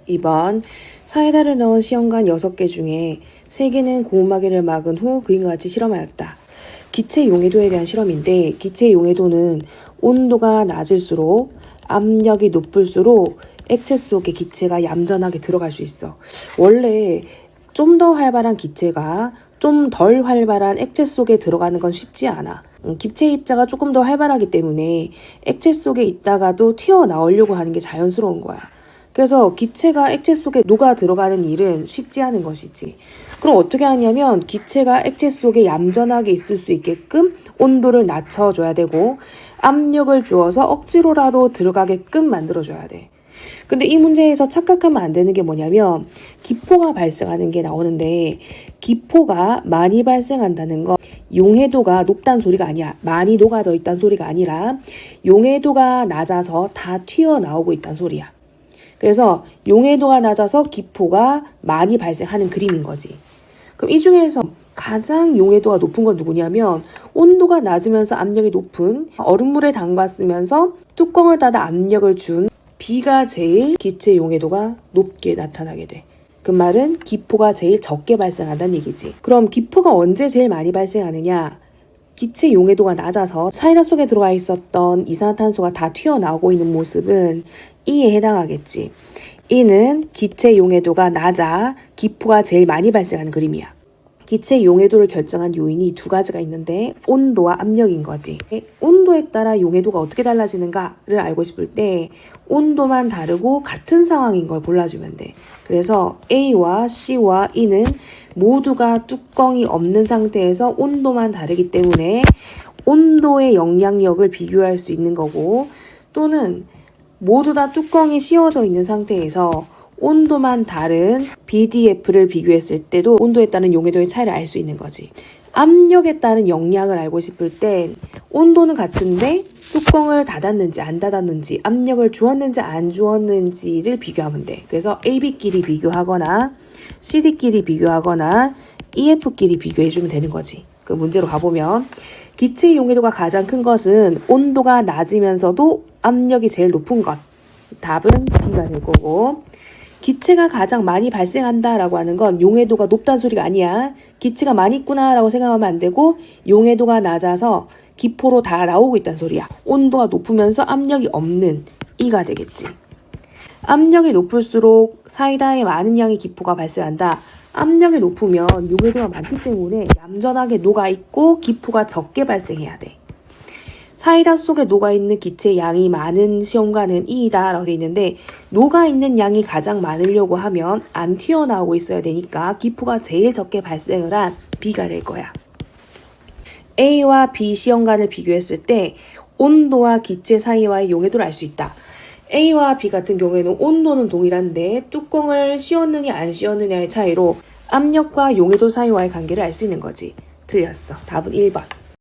2번 사이다를 넣은 시험관 6개 중에 3개는 고무마개를 막은 후 그림과 같이 실험하였다. 기체 용해도에 대한 실험인데 기체 용해도는 온도가 낮을수록 압력이 높을수록 액체 속에 기체가 얌전하게 들어갈 수 있어. 원래 좀 더 활발한 기체가 좀 덜 활발한 액체 속에 들어가는 건 쉽지 않아. 기체 입자가 조금 더 활발하기 때문에 액체 속에 있다가도 튀어나오려고 하는 게 자연스러운 거야. 그래서 기체가 액체 속에 녹아 들어가는 일은 쉽지 않은 것이지. 그럼 어떻게 하냐면 기체가 액체 속에 얌전하게 있을 수 있게끔 온도를 낮춰줘야 되고 압력을 주어서 억지로라도 들어가게끔 만들어줘야 돼. 근데 이 문제에서 착각하면 안 되는 게 뭐냐면 기포가 발생하는 게 나오는데 기포가 많이 발생한다는 건 용해도가 높다는 소리가 아니야. 많이 녹아져 있다는 소리가 아니라 용해도가 낮아서 다 튀어나오고 있다는 소리야. 그래서 용해도가 낮아서 기포가 많이 발생하는 그림인 거지. 그럼 이 중에서 가장 용해도가 높은 건 누구냐면 온도가 낮으면서 압력이 높은 얼음물에 담갔으면서 뚜껑을 닫아 압력을 준 B가 제일 기체 용해도가 높게 나타나게 돼. 그 말은 기포가 제일 적게 발생한다는 얘기지. 그럼 기포가 언제 제일 많이 발생하느냐? 기체 용해도가 낮아서 사이다 속에 들어가 있었던 이산화탄소가 다 튀어나오고 있는 모습은 E에 해당하겠지. E는 기체 용해도가 낮아 기포가 제일 많이 발생하는 그림이야. 기체 용해도를 결정한 요인이 2가지가 있는데 온도와 압력인 거지. 온도에 따라 용해도가 어떻게 달라지는가를 알고 싶을 때 온도만 다르고 같은 상황인 걸 골라주면 돼. 그래서 A와 C와 E는 모두가 뚜껑이 없는 상태에서 온도만 다르기 때문에 온도의 영향력을 비교할 수 있는 거고, 또는 모두 다 뚜껑이 씌워져 있는 상태에서 온도만 다른 BDF를 비교했을 때도 온도에 따른 용해도의 차이를 알 수 있는 거지. 압력에 따른 영향을 알고 싶을 땐 온도는 같은데 뚜껑을 닫았는지 안 닫았는지, 압력을 주었는지 안 주었는지를 비교하면 돼. 그래서 AB끼리 비교하거나 CD끼리 비교하거나 EF끼리 비교해주면 되는 거지. 그 문제로 가보면 기체 용해도가 가장 큰 것은 온도가 낮으면서도 압력이 제일 높은 것. 답은 B가 될 거고, 기체가 가장 많이 발생한다라고 하는 건 용해도가 높다는 소리가 아니야. 기체가 많이 있구나라고 생각하면 안 되고 용해도가 낮아서 기포로 다 나오고 있다는 소리야. 온도가 높으면서 압력이 없는 E가 되겠지. 압력이 높을수록 사이다에 많은 양의 기포가 발생한다. 압력이 높으면 용해도가 많기 때문에 얌전하게 녹아있고 기포가 적게 발생해야 돼. 사이다 속에 녹아있는 기체 양이 많은 시험관은 E이다 라고 되어 있는데, 녹아있는 양이 가장 많으려고 하면 안 튀어나오고 있어야 되니까 기포가 제일 적게 발생을 한 B가 될 거야. A와 B 시험관을 비교했을 때 온도와 기체 사이와의 용해도를 알 수 있다. A와 B 같은 경우에는 온도는 동일한데 뚜껑을 씌웠느냐 안 씌웠느냐의 차이로 압력과 용해도 사이와의 관계를 알 수 있는 거지. 틀렸어. 답은 1번.